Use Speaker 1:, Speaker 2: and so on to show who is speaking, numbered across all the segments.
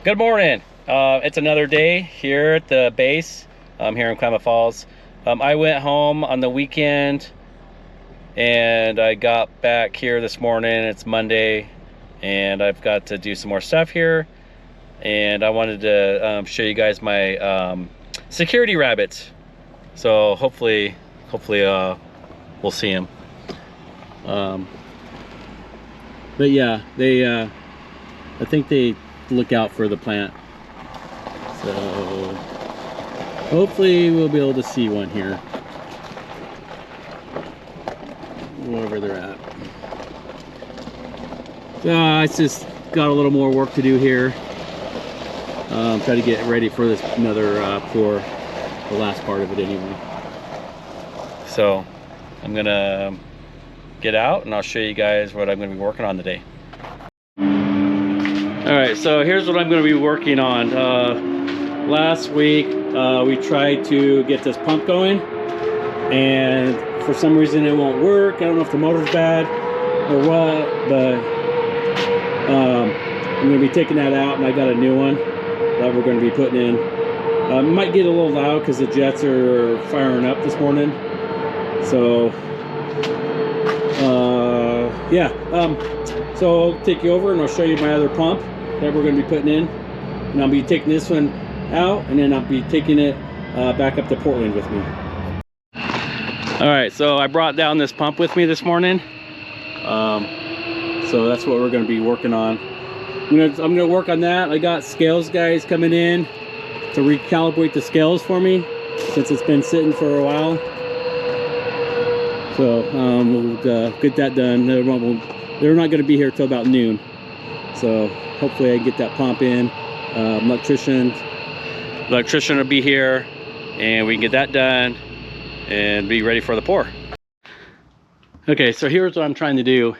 Speaker 1: Good morning. It's another day here at the base here in Klamath Falls. I went home on the weekend and I got back here this morning. It's Monday and I've got to do some more stuff here, and I wanted to show you guys my security rabbits. So hopefully we'll see them. But yeah, they I think they look out for the plant, so hopefully we'll be able to see one here wherever they're at. I just got a little more work to do here. Try to get ready for this another pour, the last part of it anyway. So I'm gonna get out and I'll show you guys what I'm gonna be working on today. Alright, so here's what I'm going to be working on. Last week we tried to get this pump going, and for some reason it won't work. I don't know if the motor's bad or what, but I'm going to be taking that out, and I got a new one that we're going to be putting in. It might get a little loud because the jets are firing up this morning. So yeah, so I'll take you over and I'll show you my other pump that we're going to be putting in, and I'll be taking this one out, and then I'll be taking it back up to Portland with me. Alright, so I brought down this pump with me this morning, so that's what we're going to be working on. I'm gonna work on that. I got scales guys coming in to recalibrate the scales for me since it's been sitting for a while, so we'll get that done. They're not going to be here till about noon, so hopefully I can get that pump in. Electrician will be here and we can get that done and be ready for the pour. Okay, so here's what I'm trying to do.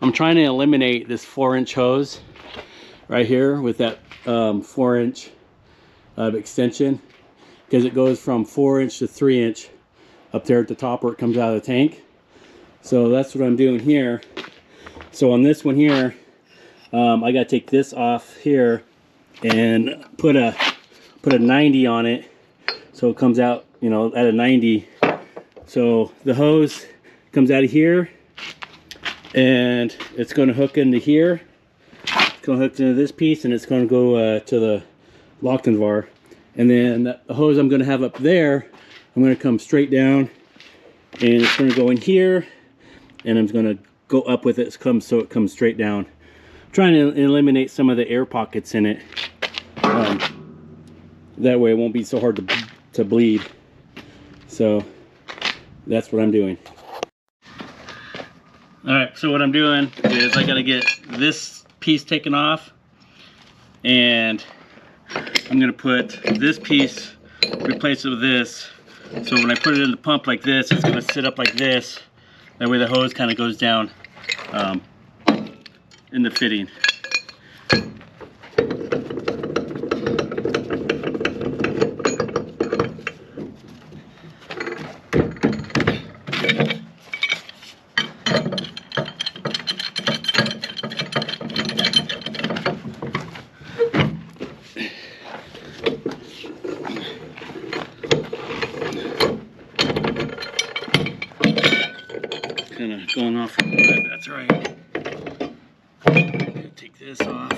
Speaker 1: I'm trying to eliminate this 4-inch hose right here with that 4-inch extension, because it goes from 4-inch to 3-inch up there at the top where it comes out of the tank. So that's what I'm doing here. So on this one here, I gotta take this off here and put a 90 on it, so it comes out, you know, at a 90. So the hose comes out of here and it's going to hook into here. It's going to hook into this piece, and it's going to go to the Lockton var. And then the hose I'm going to have up there, I'm going to come straight down, and it's going to go in here, and I'm going to go up with it so it comes straight down. I'm trying to eliminate some of the air pockets in it. That way it won't be so hard to bleed. So that's what I'm doing. Alright, so what I'm doing is I got to get this piece taken off, and I'm going to put this piece, replace it with this. So when I put it in the pump like this, it's going to sit up like this. That way the hose kind of goes down in the fitting. Kind of going off a little bit, that's right. Take this off.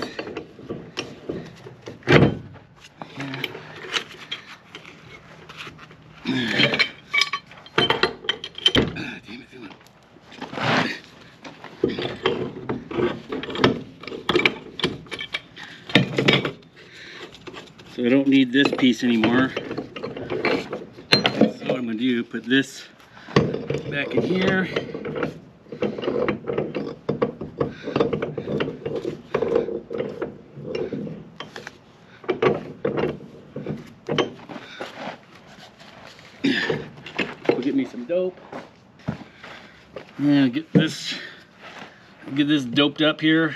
Speaker 1: So I don't need this piece anymore. So what I'm going to do, put this back in here. We'll get me some dope. And get this doped up here.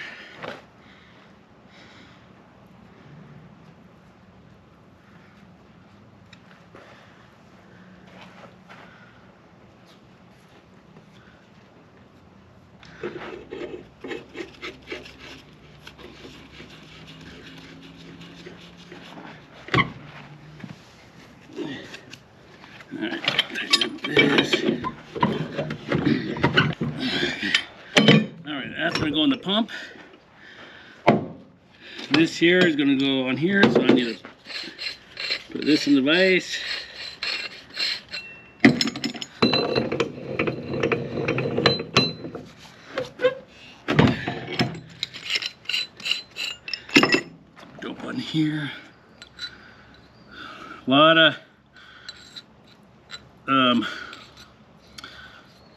Speaker 1: the pump. This here is going to go on here, so I need to put this in the vise. Dope on here. A lot of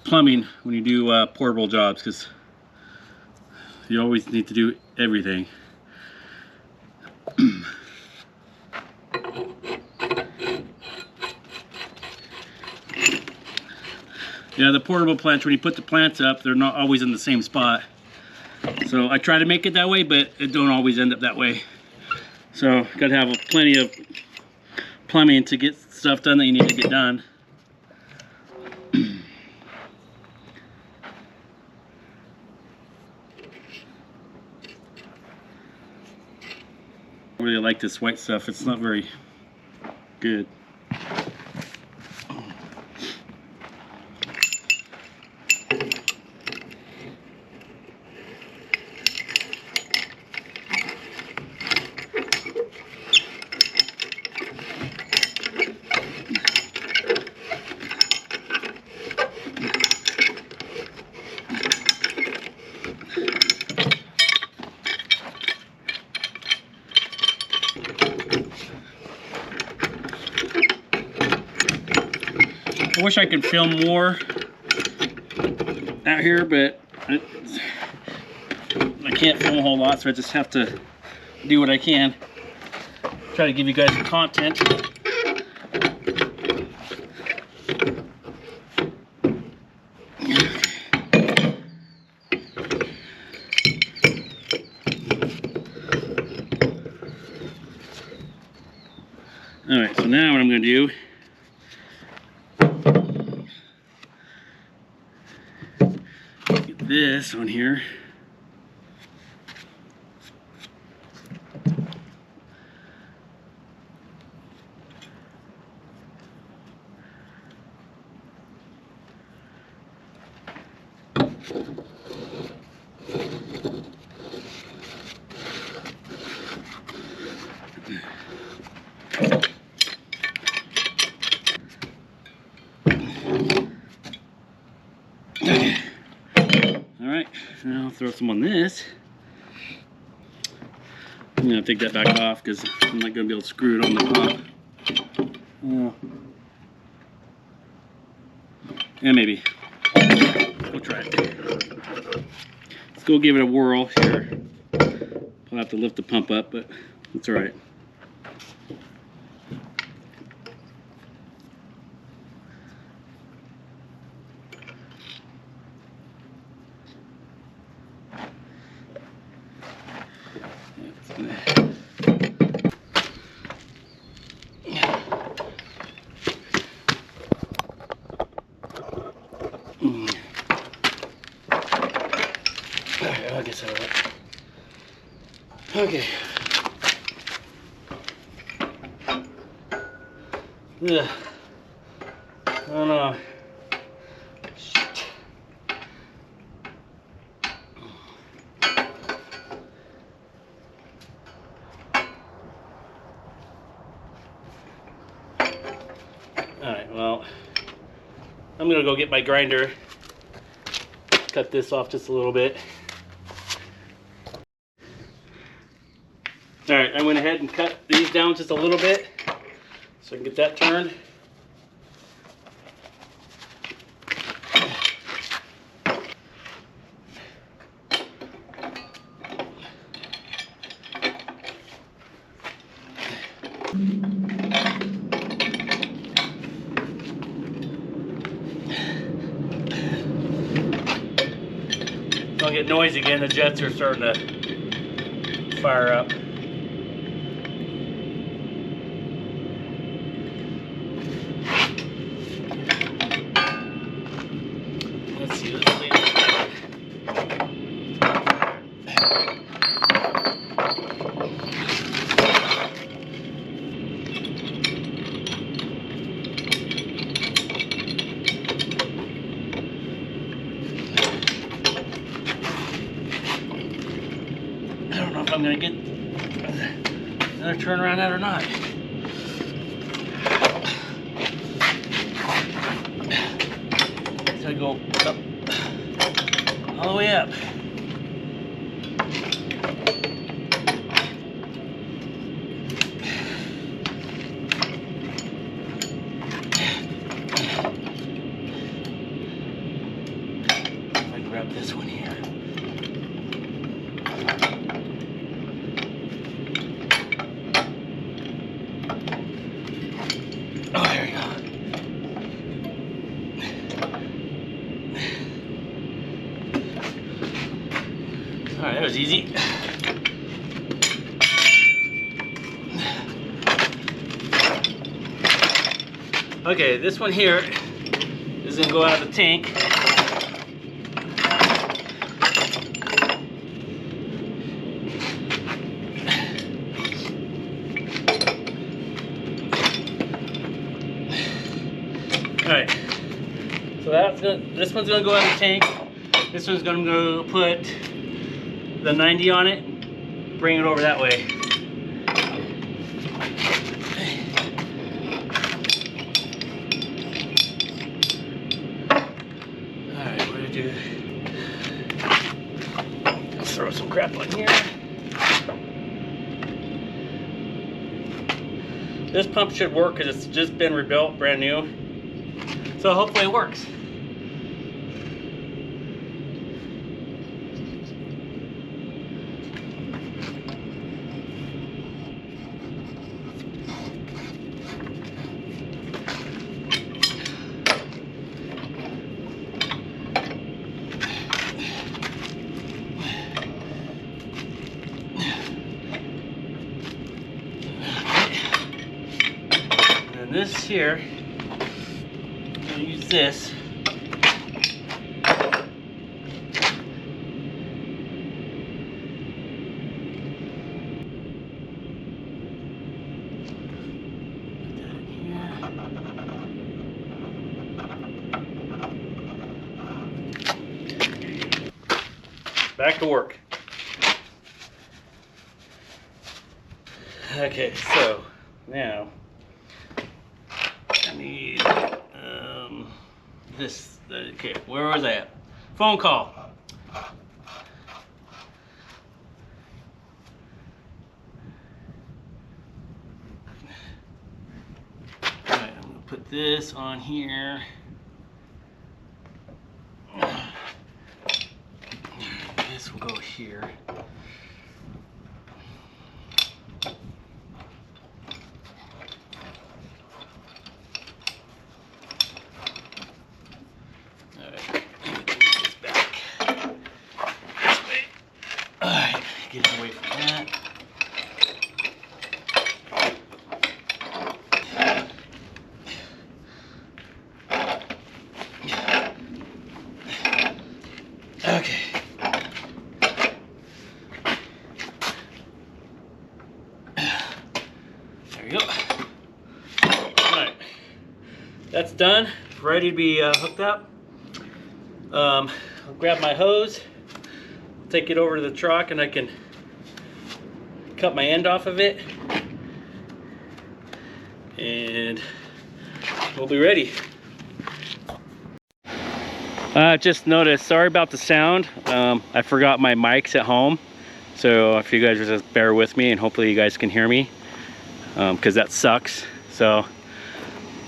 Speaker 1: plumbing when you do portable jobs, because you always need to do everything. Yeah, the portable plants, when you put the plants up, they're not always in the same spot. So I try to make it that way, but it don't always end up that way. So got to have plenty of plumbing to get stuff done that you need to get done. I really like this white stuff. It's not very good. I wish I could film more out here, but I can't film a whole lot, so I just have to do what I can. Try to give you guys some content. Alright, so now what I'm going to do, get this on here. Alright, now I'll throw some on this. I'm going to take that back off because I'm not going to be able to screw it on the top. Yeah, maybe. We'll try it. Let's go give it a whirl here. I'll have to lift the pump up, but it's alright. I guess that'll work. Okay. Ugh. I don't know. Shit. Alright, well, I'm gonna go get my grinder, cut this off just a little bit. Alright, I went ahead and cut these down just a little bit so I can get that turned. Don't get noisy again, the jets are starting to fire up. Let's see this thing. I'm gonna get another turn around that or not. It's gonna go up, all the way up. Grab this one here. Oh, there we go. All right, that was easy. Okay, this one here is gonna go out of the tank. Alright, so this one's gonna go out of the tank. This one's gonna go put the 90 on it, bring it over that way. Alright, we're gonna do, let's throw some crap on here. This pump should work because it's just been rebuilt, brand new. So hopefully it works. And this here, use this. Back to work. Okay, so now I need this. Okay, where was I at? Phone call. Alright, I'm gonna put this on here. This will go here. Get away from that. Okay. There we go. Alright. That's done. Ready to be hooked up. I'll grab my hose, take it over to the truck, and I can cut my end off of it, and we'll be ready. Just noticed, sorry about the sound. I forgot my mics at home, so if you guys would just bear with me, and hopefully you guys can hear me, because that sucks. So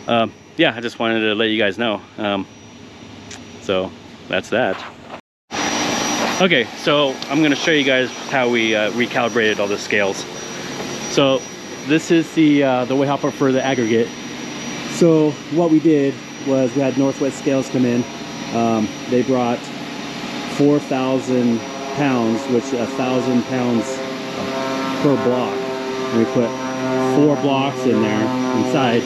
Speaker 1: yeah, I just wanted to let you guys know. So that's that. Okay, so I'm going to show you guys how we recalibrated all the scales. So this is the way hopper for the aggregate. So what we did was we had Northwest scales come in. They brought 4,000 pounds, which 1,000 pounds per block. And we put 4 blocks in there inside.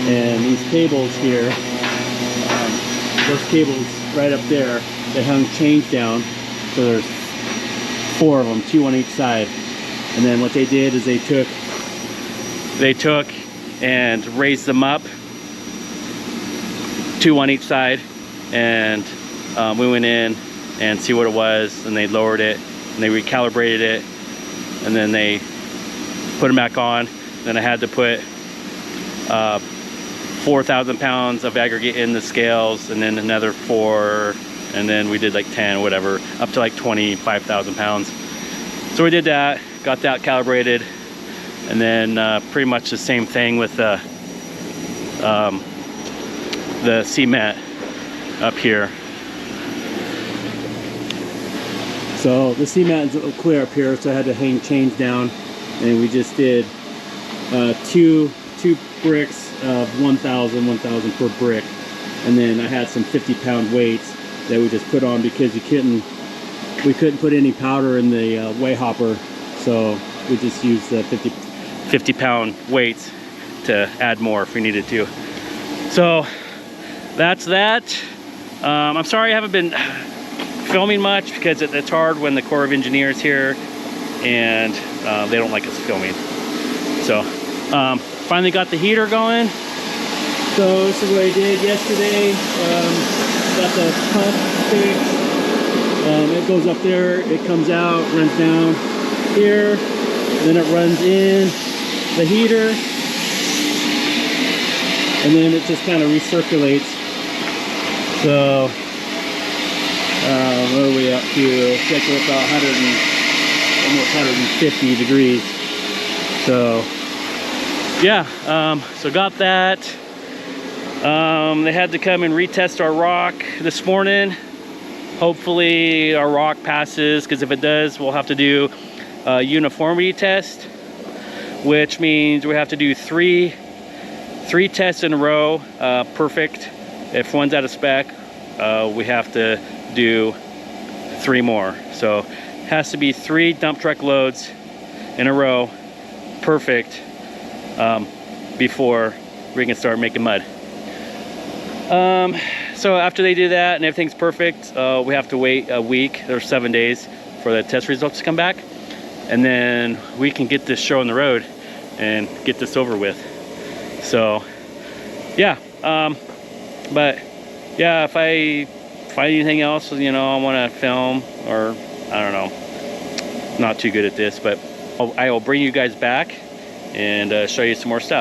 Speaker 1: And these cables here, those cables right up there, they hung chains down. So there's 4 of them, 2 on each side. And then what they did is they took and raised them up, 2 on each side, and we went in and see what it was, and they lowered it and they recalibrated it, and then they put them back on. Then I had to put 4,000 pounds of aggregate in the scales, and then another 4, and then we did like 10, whatever, up to like 25,000 pounds. So we did that, got that calibrated, and then pretty much the same thing with the cement up here. So the cement is clear up here, so I had to hang chains down, and we just did two bricks of 1,000 per brick, and then I had some 50-pound weights that we just put on because we couldn't put any powder in the weigh hopper, so we just used the 50-pound weights to add more if we needed to. So that's that. I'm sorry I haven't been filming much because it's hard when the Corps of Engineers here, and they don't like us filming. So finally got the heater going. So this is what I did yesterday. Got the pump fixed. It goes up there, it comes out, runs down here, then it runs in the heater, and then it just kind of recirculates. So what are we up to? It's like about almost 150 degrees. So yeah, so got that. They had to come and retest our rock this morning. Hopefully our rock passes, because if it does, we'll have to do a uniformity test, which means we have to do three tests in a row, perfect. If one's out of spec, we have to do 3 more. So it has to be 3 dump truck loads in a row, perfect, before we can start making mud. So after they do that and everything's perfect, we have to wait a week or 7 days for the test results to come back, and then we can get this show on the road and get this over with. So yeah, but yeah, if I find anything else, you know, I want to film, or I don't know, not too good at this, but I will bring you guys back and show you some more stuff.